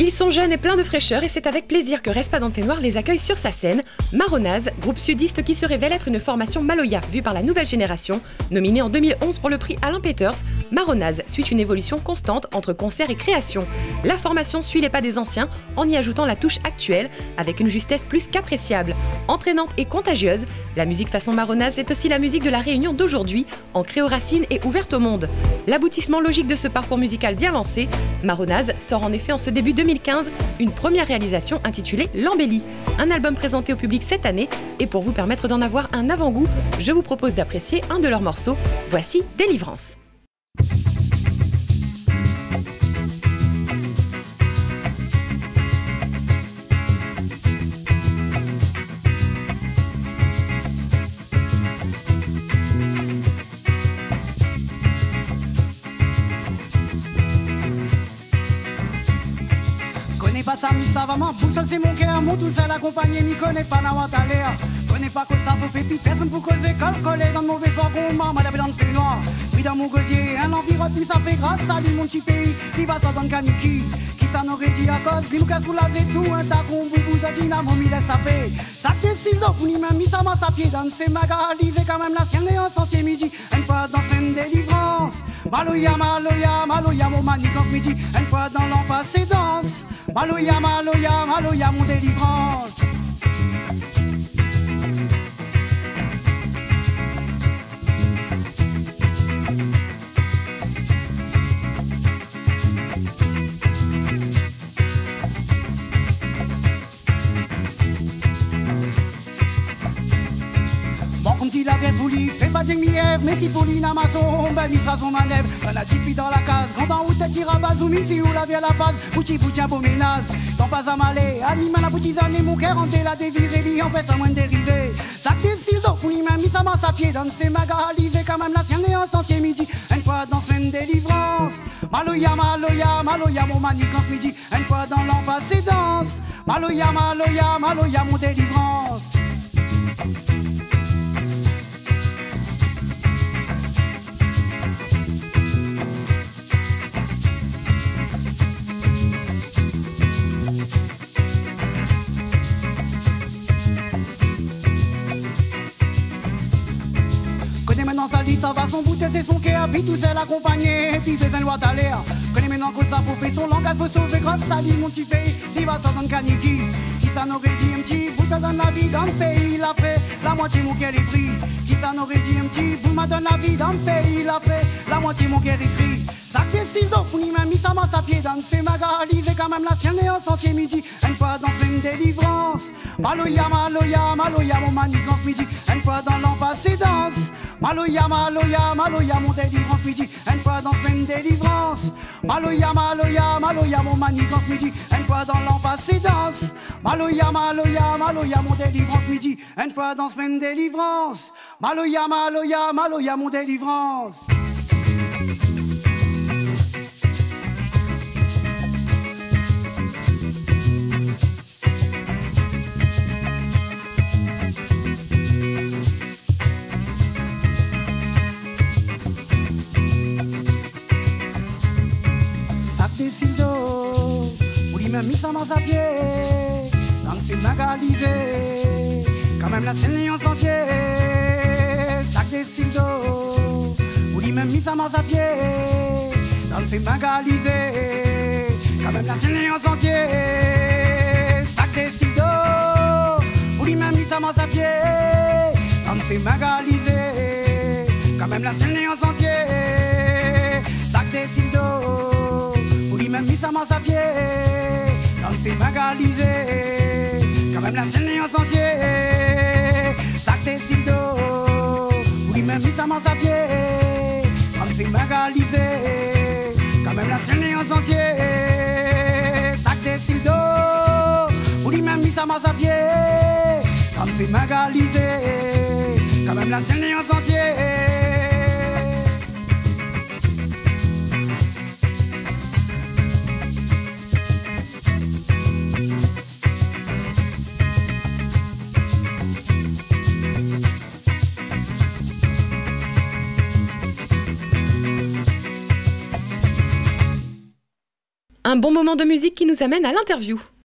Ils sont jeunes et pleins de fraîcheur et c'est avec plaisir que Respadante Noir les accueille sur sa scène. Marronaz, groupe sudiste qui se révèle être une formation Maloya vue par la nouvelle génération. Nominé en 2011 pour le prix Alain Peters, Marronaz suit une évolution constante entre concert et création. La formation suit les pas des anciens en y ajoutant la touche actuelle avec une justesse plus qu'appréciable. Entraînante et contagieuse, la musique façon Marronaz est aussi la musique de la Réunion d'aujourd'hui, ancrée aux racines et ouverte au monde. L'aboutissement logique de ce parcours musical bien lancé, Marronaz sort en effet en ce début 2015 une première réalisation intitulée L'Embellie, un album présenté au public cette année, et pour vous permettre d'en avoir un avant-goût, je vous propose d'apprécier un de leurs morceaux. Voici Délivrance. Pas ça, mi ça va, pour seul c'est mon cœur, mon tout seul accompagné, m'y connais pas n'a pas l'air. Connais pas que ça vous fait pis personne pour causer, collé dans le mauvais orgon, maman la dans le fait noir. Oui dans mon gosier, un environ puis ça fait grâce à lui mon petit pays, il va ça dans le caniki. Qui ça n'aurait dit à cause, lui nous casse sous la sous un tacon, boubou, ça dynamo, mi laisse saper. Ça décide donc, ni même mi ça m'a sa pied, dans ses magalisés quand même la sienne et en sentier midi. Une fois dans une délivrance, Maloya, Maloya, Maloya, mon manigance midi. Une fois dans l'an passé danse. Maloya, Maloya, Maloya, mon délivrance. Bon, comme tu l'avais voulu, fais pas de mièvre, mais si pour l'Amazon, ben il sera son manœuvre. Dans la 10 dans la case, quand en route, tire à base, ou mine, si ou la vie à la base, bouti, bouti, beau ménage. Tant pas à m'aller, animal à boutisane, mon cœur en la déviré, li en pèse à moins de dériver. Ça décide donc, pour lui-même, il s'amasse à pied, dans ses magalisés, quand même la sienne et en sentier midi. Une fois dans semaine délivrance, Maloya, Maloya, Maloya, mon manigance midi. Une fois dans l'an passé danse, Maloya, Maloya, Maloya, mon délivrance. Maintenant ça dit ça va son bout c'est son cœur, puis tout seul accompagné, puis besoin de loi d'aller. Connais maintenant que ça faut faire son langage, faut sauver grâce à lui mon petit pays, il va ça dans le caniki. Qui ça n'aurait dit un petit bout dans la vie dans le pays, il a fait la moitié mon cœur est pris. Qui ça n'aurait dit un petit bout dans la vie dans le pays, il a fait la moitié mon cœur est pris. Ça décide donc pour lui-même, il s'amasse à pied dans ses magalisés, quand même la sienne et en sentier midi. Une fois dans une délivrance, Maloya, Maloya, Maloya, mon manigance midi. Une fois dans l'an passé danse, Maloya, Maloya, Maloya, mon délivrance midi. Une fois dans une délivrance, Maloya, Maloya, Maloya, mon manigance midi. Une fois dans l'an passé danse, Maloya, Maloya, Maloya, mon délivrance midi. Une fois dans semaine délivrance, Maloya, Maloya, Maloya, mon délivrance. Même mis ça m'a à pied, dans ses magalisés, quand même la scène en sentier, sac des sildos, ou dit même mis ça m'a à pied, dans ses magalisés, quand même la scène en sentier, sac des sildos, ou dit même mis ça m'a à pied, dans ses magalisés, quand même la scène en sentier, sac des sildos, ou dit même mis ça m'a à pied. C'est magalisé, quand même la scène est en sentier, sac des sildos, oui même mis ça m'en à pied, comme c'est magalisé, quand même la scène est en sentier, sac des sildos, oui même mis ça m'en à pied, comme c'est magalisé, quand même la scène est en sentier. Un bon moment de musique qui nous amène à l'interview.